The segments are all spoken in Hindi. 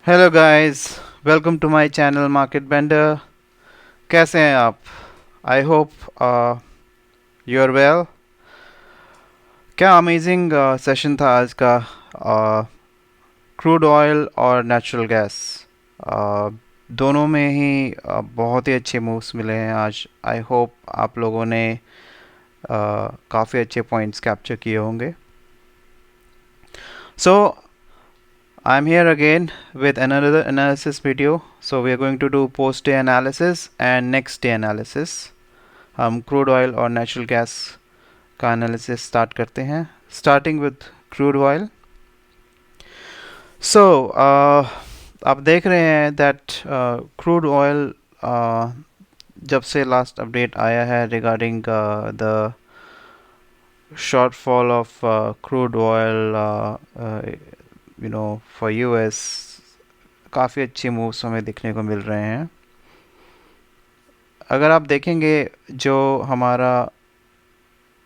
Hello guys, welcome to my channel market bender. कैसे हैं आप? I hope you are well. क्या अमेजिंग सेशन था आज का। क्रूड ऑयल और नेचुरल गैस दोनों में ही बहुत ही अच्छे मूव्स मिले हैं आज। आई होप आप लोगों ने काफ़ी अच्छे पॉइंट्स कैप्चर किए होंगे। सो I'm here again with another analysis video. So we are going to do post day analysis and next day analysis. हम क्रूड ऑयल और नेचुरल गैस का एनालिसिस स्टार्ट करते हैं, स्टार्टिंग विद क्रूड ऑयल। सो आप देख रहे हैं दैट क्रूड ऑयल जब से लास्ट अपडेट आया है regarding the shortfall of crude oil for US, काफ़ी अच्छे मूव्स हमें देखने को मिल रहे हैं। अगर आप देखेंगे जो हमारा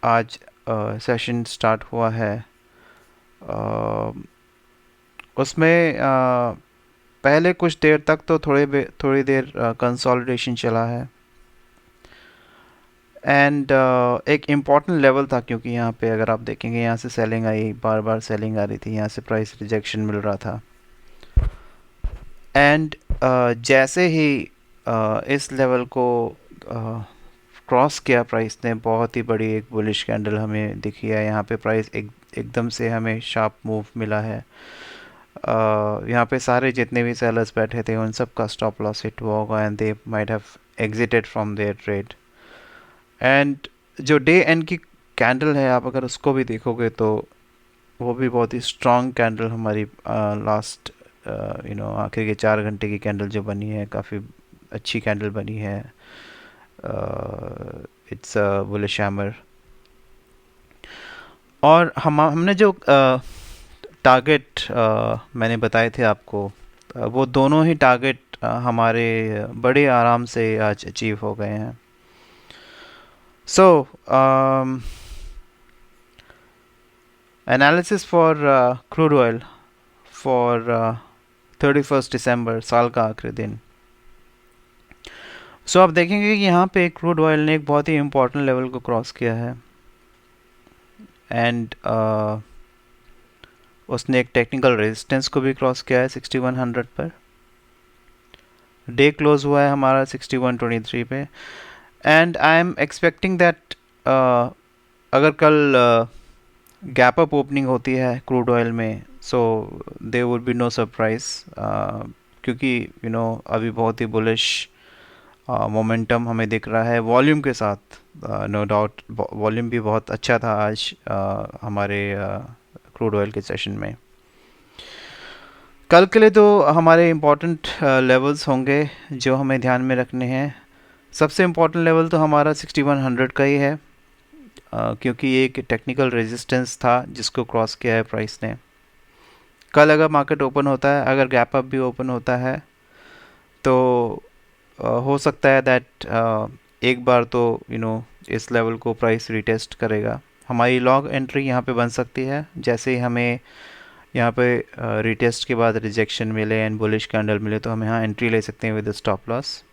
आज सेशन स्टार्ट हुआ है उसमें पहले कुछ देर तक तो थोड़ी देर कंसोलिडेशन चला है एंड एक इम्पॉर्टेंट लेवल था, क्योंकि यहाँ पे अगर आप देखेंगे यहाँ से सेलिंग आई, बार बार सेलिंग आ रही थी, यहाँ से प्राइस रिजेक्शन मिल रहा था एंड जैसे ही इस लेवल को क्रॉस किया प्राइस ने, बहुत ही बड़ी एक बुलिश कैंडल हमें दिखी है। यहाँ पे प्राइस एकदम से हमें शार्प मूव मिला है। यहाँ पे सारे जितने भी सेलर्स बैठे थे उन सब का स्टॉप लॉस हिट हुआ होगा and they might have exited from their trade. And जो डे एंड की कैंडल है, आप अगर उसको भी देखोगे तो वो भी बहुत ही स्ट्रॉन्ग कैंडल हमारी लास्ट आखिर के 4 घंटे की कैंडल जो बनी है, काफ़ी अच्छी कैंडल बनी है। It's a bullish hammer. और हमने जो टारगेट मैंने बताए थे आपको, वो दोनों ही टारगेट हमारे बड़े आराम से आज अचीव हो गए हैं। So analysis for crude oil for 31 December, साल का आखिरी दिन। सो आप देखेंगे कि यहाँ पे क्रूड ऑयल ने एक बहुत ही इम्पोर्टेंट लेवल को क्रॉस किया है एंड उसने एक टेक्निकल रेजिस्टेंस को भी क्रॉस किया है 6100 पर। डे क्लोज हुआ है हमारा 6123 पे and I am expecting that अगर कल गैप अप ओपनिंग होती है क्रूड ऑयल में, so they would be no surprise, क्योंकि अभी बहुत ही बुलिश मोमेंटम हमें दिख रहा है वॉल्यूम के साथ। नो डाउट वॉल्यूम भी बहुत अच्छा था आज हमारे क्रूड ऑयल के सेशन में। कल के लिए तो हमारे इम्पोर्टेंट लेवल्स होंगे जो हमें ध्यान में रखने हैं। सबसे इम्पोर्टेंट लेवल तो हमारा 6100 का ही है, क्योंकि ये एक टेक्निकल रेजिस्टेंस था जिसको क्रॉस किया है प्राइस ने। कल अगर मार्केट ओपन होता है, अगर गैप अप भी ओपन होता है, तो हो सकता है दैट एक बार तो इस लेवल को प्राइस रिटेस्ट करेगा। हमारी लॉन्ग एंट्री यहाँ पे बन सकती है जैसे ही हमें यहाँ पे रिटेस्ट के बाद रिजेक्शन मिले एंड बुलिश कैंडल मिले, तो हम यहाँ एंट्री ले सकते हैं विद स्टॉप लॉस।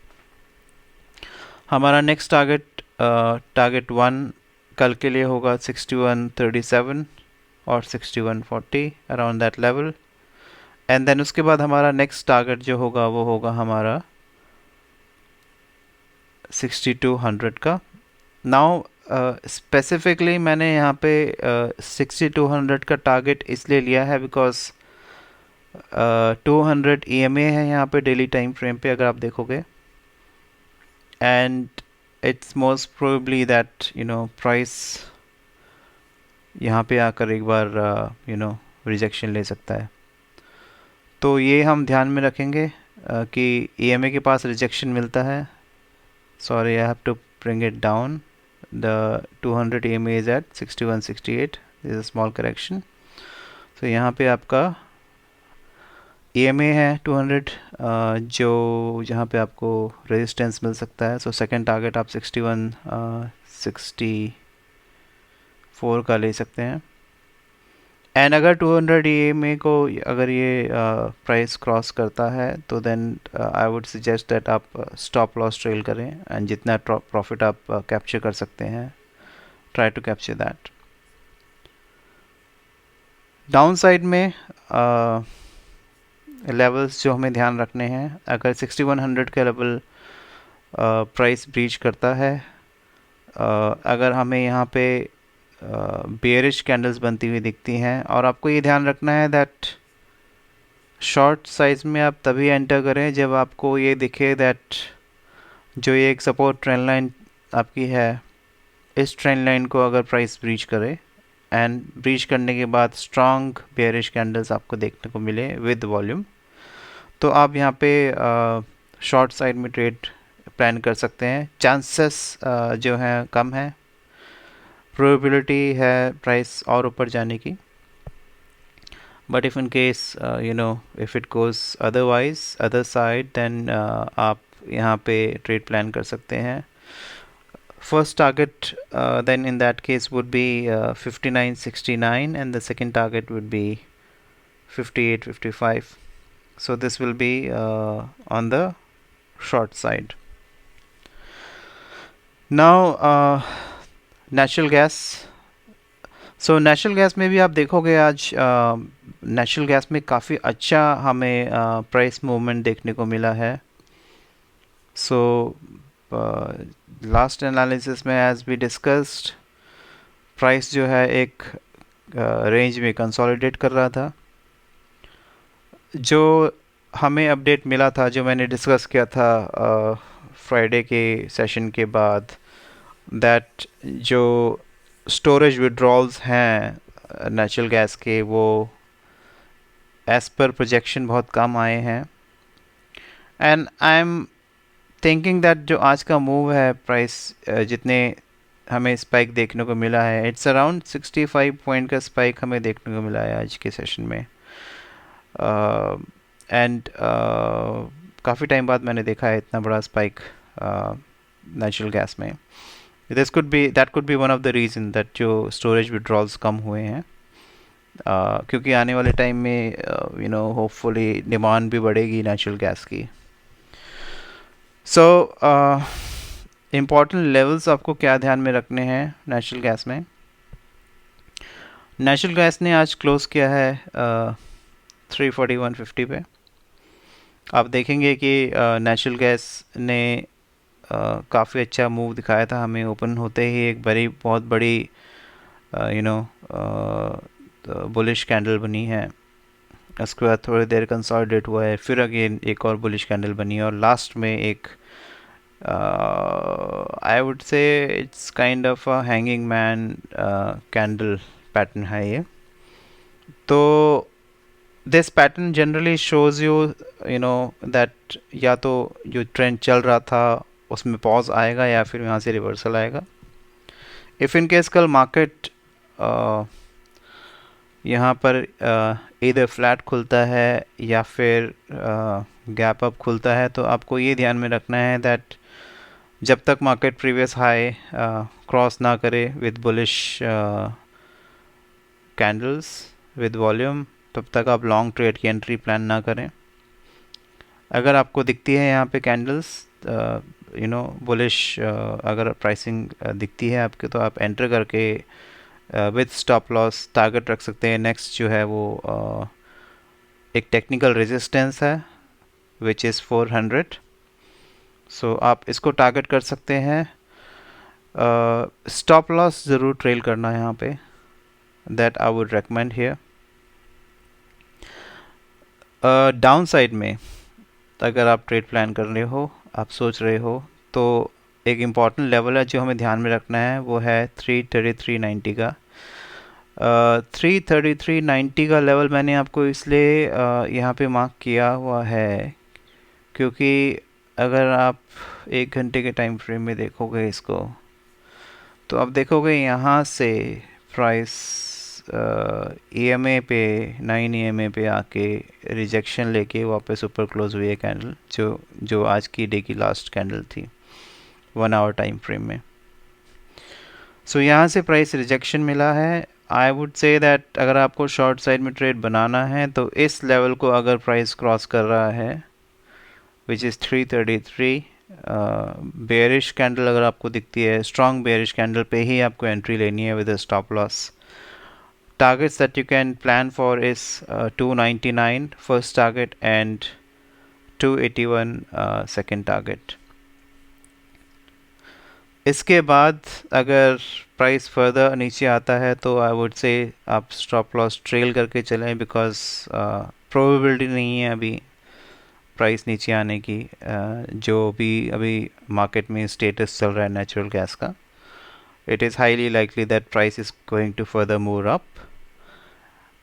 हमारा नेक्स्ट टारगेट 1 कल के लिए होगा 6137 और 6140, around that level. And then उसके बाद हमारा नेक्स्ट टारगेट जो होगा वो होगा हमारा 6200 का। नाउ स्पेसिफिकली मैंने यहाँ पे 6200 का टारगेट इसलिए लिया है बिकॉज 200 EMA है यहाँ पे डेली टाइम फ्रेम पे, अगर आप देखोगे, and it's most probably that price यहाँ पे आकर एक बार रिजेक्शन ले सकता है। तो ये हम ध्यान में रखेंगे कि EMA के पास रिजेक्शन मिलता है। Sorry, I have to bring it down. The 200 EMA is at 6168. This is a small correction. So यहाँ पे आपका EMA है 200, जो जहाँ पे आपको रेजिस्टेंस मिल सकता है। सो सेकंड टारगेट आप 6164 का ले सकते हैं। एंड अगर 200 EMA को अगर ये प्राइस क्रॉस करता है तो then I would suggest that आप स्टॉप लॉस ट्रेल करें एंड जितना प्रॉफिट आप कैप्चर कर सकते हैं try to capture that. Down side में लेवल्स जो हमें ध्यान रखने हैं, अगर 6100 का लेवल प्राइस ब्रीच करता है, अगर हमें यहाँ पे बेयरिश कैंडल्स बनती हुई दिखती हैं, और आपको ये ध्यान रखना है दैट शॉर्ट साइज में आप तभी एंटर करें जब आपको ये दिखे दैट जो ये एक सपोर्ट ट्रेंड लाइन आपकी है, इस ट्रेंड लाइन को अगर प्राइस ब्रीच करे एंड ब्रीच करने के बाद स्ट्रॉन्ग बेयरिश कैंडल्स आपको देखने को मिले विद वॉल्यूम, तो आप यहाँ पे शॉर्ट साइड में ट्रेड प्लान कर सकते हैं। चांसेस जो हैं कम है, प्रोबेबिलिटी है प्राइस और ऊपर जाने की, but if in case if it goes otherwise other side then आप यहाँ पे ट्रेड प्लान कर सकते हैं। First target then in that case would be 59.69 and the second target would be 58.55. So this will be on the short side. Now natural gas. So natural gas में भी आप देखोगे आज natural gas में काफ़ी अच्छा हमें प्राइस मूवमेंट देखने को मिला है। So लास्ट एनालिसिस में एज वी डिस्कस्ड प्राइस जो है एक रेंज में कंसोलिडेट कर रहा था। जो हमें अपडेट मिला था, जो मैंने डिस्कस किया था फ्राइडे के सेशन के बाद, दैट जो स्टोरेज विड्रॉल्स हैं नेचुरल गैस के वो एज़ पर प्रोजेक्शन बहुत कम आए हैं। And I am thinking that जो आज का मूव है प्राइस जितने हमें स्पाइक देखने को मिला है, इट्स अराउंड 65 पॉइंट का स्पाइक हमें देखने को मिला है आज के सेशन में। एंड काफ़ी टाइम बाद मैंने देखा है इतना बड़ा स्पाइक नेचुरल गैस में। That could be one of the reason that जो स्टोरेज विड्रॉल्स कम हुए हैं, क्योंकि आने वाले टाइम में होपफुली डिमांड भी बढ़ेगी नेचुरल गैस की। सो इम्पॉर्टेंट लेवल्स आपको क्या ध्यान में रखने हैं नेचुरल गैस में। नेचुरल गैस ने आज क्लोज़ किया है 341.50 पे। आप देखेंगे कि नेचुरल गैस ने काफ़ी अच्छा मूव दिखाया था हमें। ओपन होते ही एक बहुत बड़ी बुलिश कैंडल बनी है, उसके बाद थोड़ी देर कंसोलिडेट हुआ है, फिर अगेन एक और बुलिश कैंडल बनी है, और लास्ट में एक I would say it's kind of a hanging man candle pattern है ये। तो this pattern generally shows you know that या तो जो ट्रेंड चल रहा था उसमें पॉज आएगा या फिर यहाँ से रिवर्सल आएगा। इफ़ इन केस कल मार्केट यहाँ पर इधर फ्लैट खुलता है या फिर गैप अप खुलता है, तो आपको ये ध्यान में रखना है दैट जब तक मार्केट प्रीवियस हाई क्रॉस ना करे with bullish candles with volume, तब तक आप लॉन्ग ट्रेड की एंट्री प्लान ना करें। अगर आपको दिखती है यहाँ पे कैंडल्स बुलिश अगर प्राइसिंग दिखती है आपके, तो आप एंटर करके विद स्टॉप लॉस टारगेट रख सकते हैं। नेक्स्ट जो है वो एक टेक्निकल रेजिस्टेंस है विच इज़ 400। सो आप इसको टारगेट कर सकते हैं। स्टॉप लॉस ज़रूर ट्रेल करना है यहाँ पे, that I would recommend here. Down side में अगर आप ट्रेड प्लान कर रहे हो, आप सोच रहे हो, तो एक इम्पॉर्टेंट लेवल है जो हमें ध्यान में रखना है, वो है 333.90 का। 333.90 का लेवल मैंने आपको इसलिए यहाँ पे मार्क किया हुआ है क्योंकि अगर आप 1 घंटे के टाइम फ्रेम में देखोगे इसको, तो आप देखोगे यहाँ से प्राइस EMA पे 9 EMA पे आके रिजेक्शन लेके वापस ऊपर क्लोज हुई है कैंडल, जो आज की डे की लास्ट कैंडल थी 1 आवर टाइम फ्रेम में। सो यहाँ से प्राइस रिजेक्शन मिला है, आई वुड से दैट अगर आपको शॉर्ट साइड में ट्रेड बनाना है तो इस लेवल को अगर प्राइस क्रॉस कर रहा है विच इज़ 333, बेयरिश कैंडल अगर आपको दिखती है, स्ट्रॉन्ग बेयरिश कैंडल पे ही आपको एंट्री लेनी है with a stop loss. Targets that you can plan for is 299 first target and 281 second target. इसके बाद अगर प्राइस फर्दर नीचे आता है तो आई वुड से आप स्टॉप लॉस ट्रेल करके चलें, बिकॉज प्रोबेबिलिटी नहीं है अभी प्राइस नीचे आने की. जो भी अभी मार्केट में स्टेटस चल रहा है नेचुरल गैस का, it is highly likely that price is going to further move up.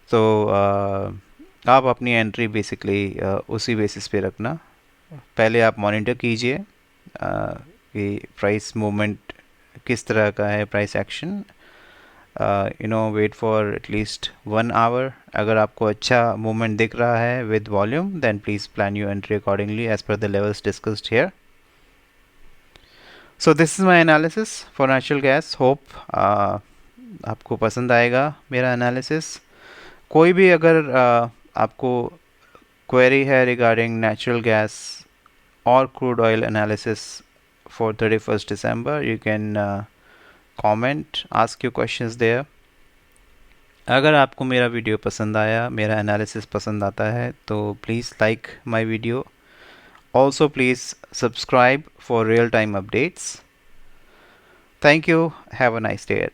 तो आप अपनी एंट्री बेसिकली उसी बेसिस पे रखना. पहले आप मॉनिटर कीजिए कि प्राइस मूवमेंट किस तरह का है, price action. Wait for at least 1 hour. अगर आपको अच्छा मूवमेंट दिख रहा है with volume, then please plan your entry accordingly as per the levels discussed here. So this is my analysis for natural gas. Hope आपको पसंद आएगा मेरा एनालिसिस. कोई भी अगर आपको क्वेरी है रिगार्डिंग नेचुरल गैस और crude oil analysis for 31st December, you can comment, ask your questions there. अगर आपको मेरा वीडियो पसंद आया, मेरा एनालिसिस पसंद आता है, तो please like my video. Also please subscribe for real time updates. Thank you. Have a nice day.